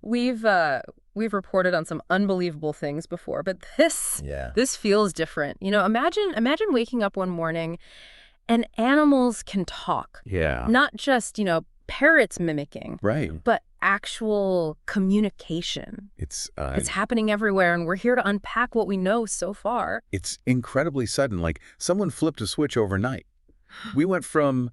We've reported on some unbelievable things before, but this Yeah. this feels different. Imagine waking up one morning and animals can talk. Yeah. Not just, parrots mimicking, Right. but actual communication. It's It's happening everywhere, and we're here to unpack what we know so far. it's incredibly sudden. Like someone flipped a switch overnight. We went from,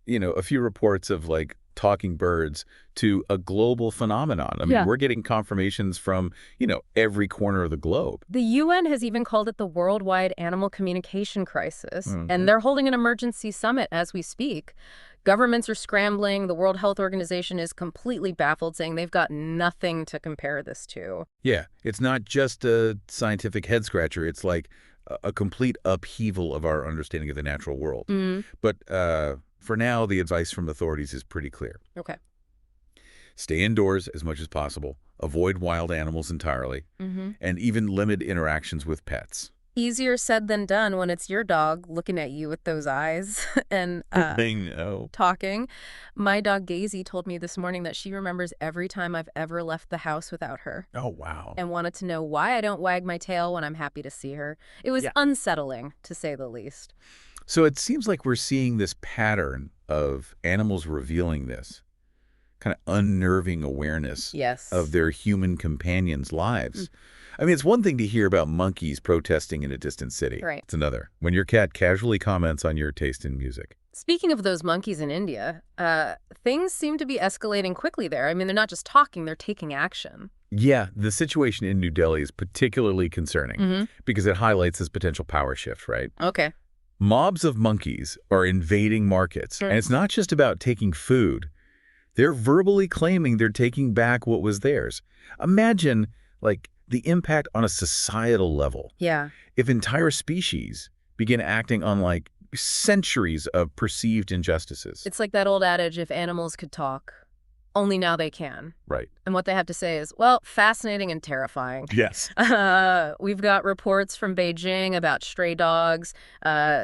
a few reports of like talking birds to a global phenomenon. I mean, Yeah. we're getting confirmations from, every corner of the globe. The UN has even called it the worldwide animal communication crisis, Mhm. and they're holding an emergency summit as we speak. Governments are scrambling. The World Health Organization is completely baffled, saying they've got nothing to compare this to. Yeah, it's not just a scientific head scratcher. It's like a complete upheaval of our understanding of the natural world. Mm. But for now, the advice from authorities is pretty clear. Okay. Stay indoors as much as possible, avoid wild animals entirely, and even limit interactions with pets. Easier said than done when it's your dog looking at you with those eyes and I know. talking. My dog Daisy told me this morning that she remembers every time I've ever left the house without her Oh, wow. and wanted to know why I don't wag my tail when I'm happy to see her. It was Yeah. unsettling, to say the least. So it seems like we're seeing this pattern of animals revealing this kind of unnerving awareness Yes. of their human companions' lives. I mean, it's one thing to hear about monkeys protesting in a distant city. Right. It's another when your cat casually comments on your taste in music. Speaking of those monkeys in India, things seem to be escalating quickly there. I mean, they're not just talking, they're taking action. Yeah, the situation in New Delhi is particularly concerning because it highlights this potential power shift, right? Okay. Mobs of monkeys are invading markets, and it's not just about taking food. They're verbally claiming they're taking back what was theirs. Imagine, like, the impact on a societal level. Yeah. If entire species begin acting on, like, centuries of perceived injustices. It's like that old adage, if animals could talk, only now they can. Right. And what they have to say is, well, fascinating and terrifying. Yes. We've got reports from Beijing about stray dogs,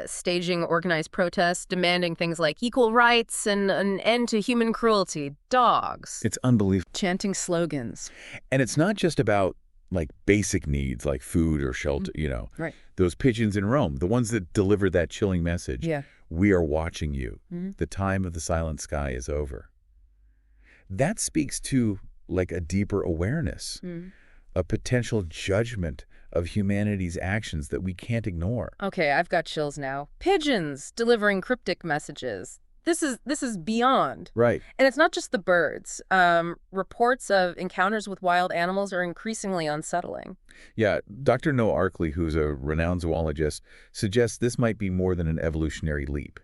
staging organized protests, demanding things like equal rights and an end to human cruelty. Dogs. It's unbelievable. Chanting slogans. And it's not just about, like, basic needs like food or shelter, Right. Those pigeons in Rome, the ones that deliver that chilling message. Yeah. We are watching you. The time of the silent sky is over. That speaks to, like, a deeper awareness, a potential judgment of humanity's actions that we can't ignore. Okay, I've got chills now. Pigeons delivering cryptic messages. This is beyond. Right. And it's not just the birds. Reports of encounters with wild animals are increasingly unsettling. Yeah, Dr. Noah Arkley, who's a renowned zoologist, suggests this might be more than an evolutionary leap.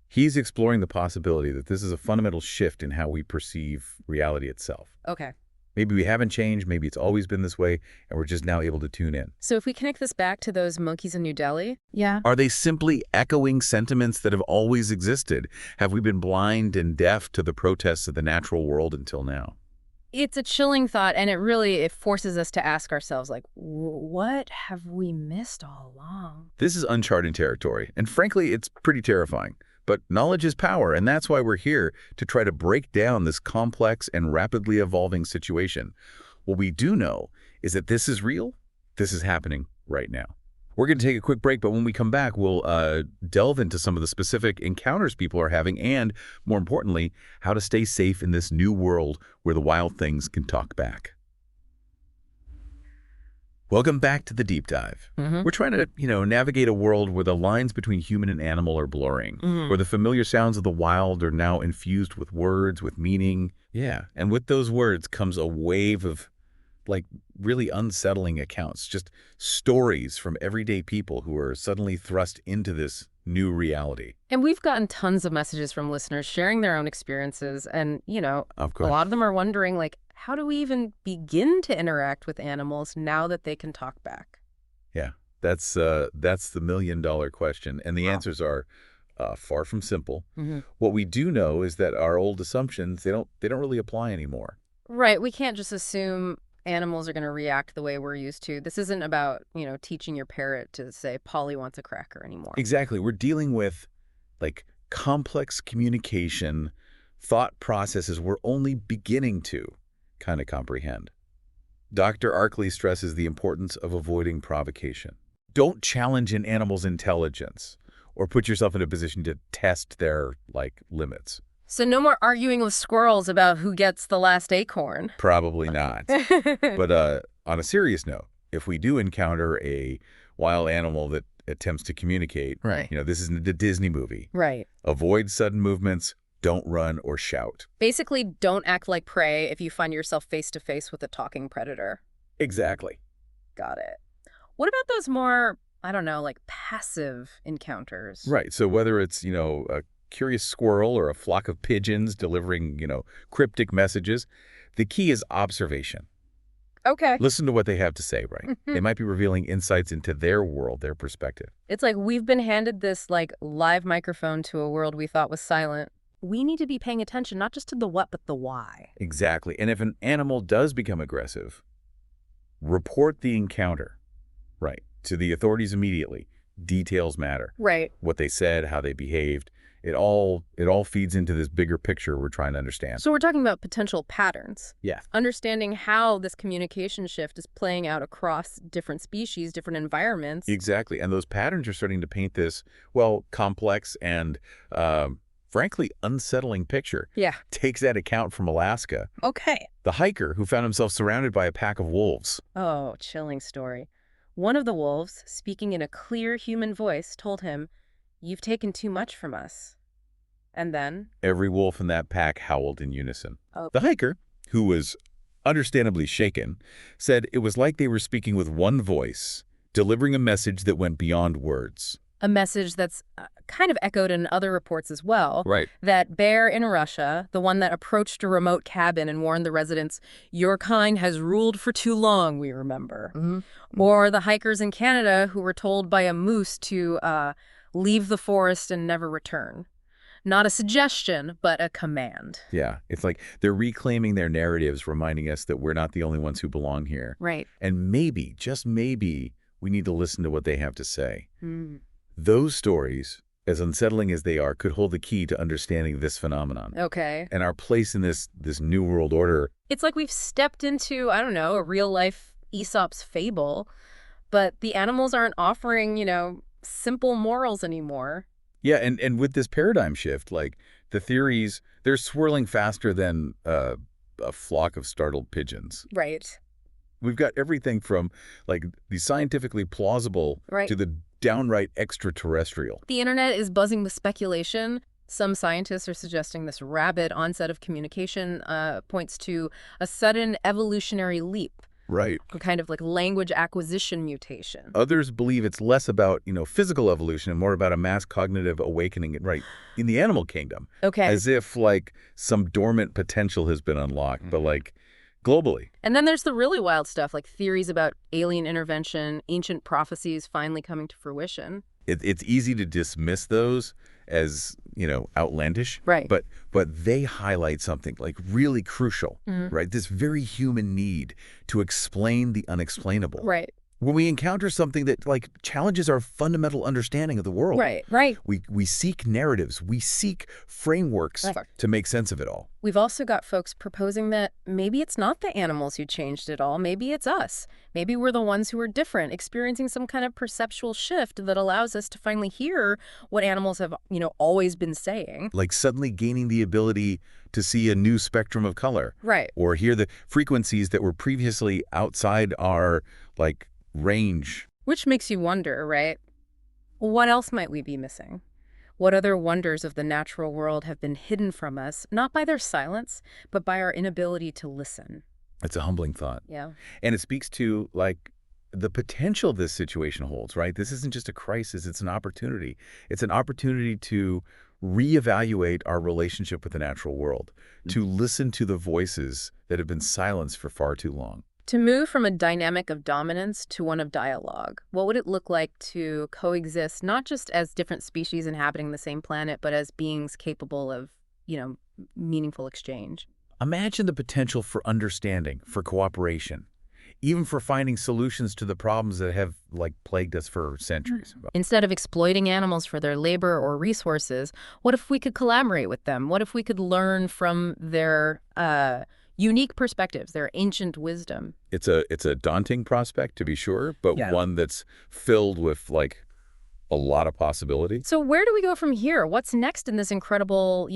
He's exploring the possibility that this is a fundamental shift in how we perceive reality itself. Okay. Maybe we haven't changed, maybe it's always been this way, and we're just now able to tune in. So if we connect this back to those monkeys in New Delhi, yeah, Are they simply echoing sentiments that have always existed? Have we been blind and deaf to the protests of the natural world until now? it's a chilling thought, and it forces us to ask ourselves, like, what have we missed all along? This is uncharted territory, and frankly, it's pretty terrifying. But knowledge is power, and that's why we're here, to try to break down this complex and rapidly evolving situation. What we do know is that this is real. This is happening right now. We're going to take a quick break, but when we come back, we'll delve into some of the specific encounters people are having and, more importantly, how to stay safe in this new world where the wild things can talk back. Welcome back to the Deep Dive. We're trying to, navigate a world where the lines between human and animal are blurring, where the familiar sounds of the wild are now infused with words, with meaning. Yeah, and with those words comes a wave of, like, really unsettling accounts, just stories from everyday people who are suddenly thrust into this new reality. And we've gotten tons of messages from listeners sharing their own experiences, and, Of a course. lot of them are wondering, like, how do we even begin to interact with animals now that they can talk back? Yeah, that's the million-dollar question, and the answers are far from simple. What we do know is that our old assumptions, they don't really apply anymore. Right. We can't just assume animals are going to react the way we're used to. This isn't about, teaching your parrot to say, Polly wants a cracker anymore. Exactly. We're dealing with, like, complex communication, thought processes we're only beginning to kind of comprehend. Dr. Arkley stresses the importance of avoiding provocation. Don't challenge an animal's intelligence or put yourself in a position to test their, limits. So no more arguing with squirrels about who gets the last acorn. Probably not. But on a serious note, if we do encounter a wild animal that attempts to communicate, Right. This isn't a Disney movie. Right. Avoid sudden movements, don't run or shout. Basically, don't act like prey if you find yourself face to face with a talking predator. Exactly. Got it. What about those more, I don't know, like passive encounters? Right. So whether it's, a curious squirrel or a flock of pigeons delivering, cryptic messages, the key is observation. Okay. Listen to what they have to say, right? They might be revealing insights into their world, their perspective. It's like we've been handed this live microphone to a world we thought was silent. We need to be paying attention not just to the what, but the why. Exactly. And if an animal does become aggressive, report the encounter, right, to the authorities immediately. Details matter. Right. What they said, how they behaved. It all feeds into this bigger picture we're trying to understand. So we're talking about potential patterns. Yeah. Understanding how this communication shift is playing out across different species, different environments. Exactly. And those patterns are starting to paint this, complex and, frankly, unsettling picture. Yeah. Takes that account from Alaska. Okay. The hiker who found himself surrounded by a pack of wolves. Oh, chilling story. One of the wolves, speaking in a clear human voice, told him, "You've taken too much from us." And then? Every wolf in that pack howled in unison. Oh. The hiker, who was understandably shaken, said it was like they were speaking with one voice, delivering a message that went beyond words. A message that's kind of echoed in other reports as well. Right. That bear in Russia, the one that approached a remote cabin and warned the residents, "Your kind has ruled for too long," we remember. Or the hikers in Canada who were told by a moose to leave the forest and never return. Not a suggestion, but a command. Yeah. It's like they're reclaiming their narratives, reminding us that we're not the only ones who belong here. Right. And maybe, just maybe, we need to listen to what they have to say. Mm. Those stories, as unsettling as they are, could hold the key to understanding this phenomenon. Okay. And our place in this new world order. It's like we've stepped into, I don't know, a real-life Aesop's fable, but the animals aren't offering, simple morals anymore. Yeah, and with this paradigm shift, the theories, they're swirling faster than a flock of startled pigeons. Right. We've got everything from, the scientifically plausible Right. to the downright extraterrestrial. The internet is buzzing with speculation. Some scientists are suggesting this rapid onset of communication points to a sudden evolutionary leap, Right. a kind of language acquisition mutation. Others believe it's less about, physical evolution and more about a mass cognitive awakening, right, in the animal kingdom. Okay. As if, some dormant potential has been unlocked, but, globally. And then there's the really wild stuff, like theories about alien intervention, ancient prophecies finally coming to fruition. It's easy to dismiss those as, outlandish. Right. But they highlight something really crucial, right? This very human need to explain the unexplainable. Right. When we encounter something that challenges our fundamental understanding of the world. Right. Right. We seek narratives, we seek frameworks Right. to make sense of it all. We've also got folks proposing that maybe it's not the animals who changed it all. Maybe it's us. Maybe we're the ones who are different, experiencing some kind of perceptual shift that allows us to finally hear what animals have, always been saying. Like suddenly gaining the ability to see a new spectrum of color. Right. Or hear the frequencies that were previously outside our, range. Which makes you wonder, right? What else might we be missing? What other wonders of the natural world have been hidden from us, not by their silence, but by our inability to listen? It's a humbling thought. Yeah. And it speaks to, the potential this situation holds, right? This isn't just a crisis, it's an opportunity. It's an opportunity to reevaluate our relationship with the natural world, to listen to the voices that have been silenced for far too long. To move from a dynamic of dominance to one of dialogue, what would it look like to coexist not just as different species inhabiting the same planet, but as beings capable of, meaningful exchange? Imagine the potential for understanding, for cooperation, even for finding solutions to the problems that have, plagued us for centuries. Instead of exploiting animals for their labor or resources, what if we could collaborate with them? What if we could learn from their unique perspectives, their ancient wisdom. It's a daunting prospect, to be sure, but Yeah. one that's filled with, like, a lot of possibility. So where do we go from here? What's next in this incredible,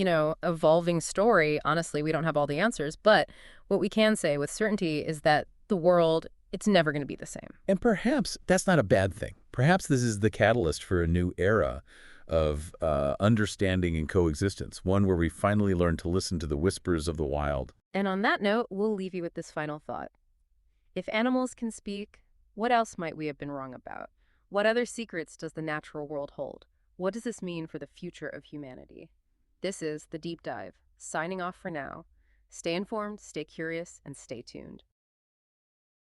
evolving story? Honestly, we don't have all the answers, but what we can say with certainty is that the world, it's never going to be the same. And perhaps that's not a bad thing. Perhaps this is the catalyst for a new era of understanding and coexistence, one where we finally learn to listen to the whispers of the wild. And on that note, we'll leave you with this final thought. If animals can speak, what else might we have been wrong about? What other secrets does the natural world hold? What does this mean for the future of humanity? This is The Deep Dive, signing off for now. Stay informed, stay curious, and stay tuned.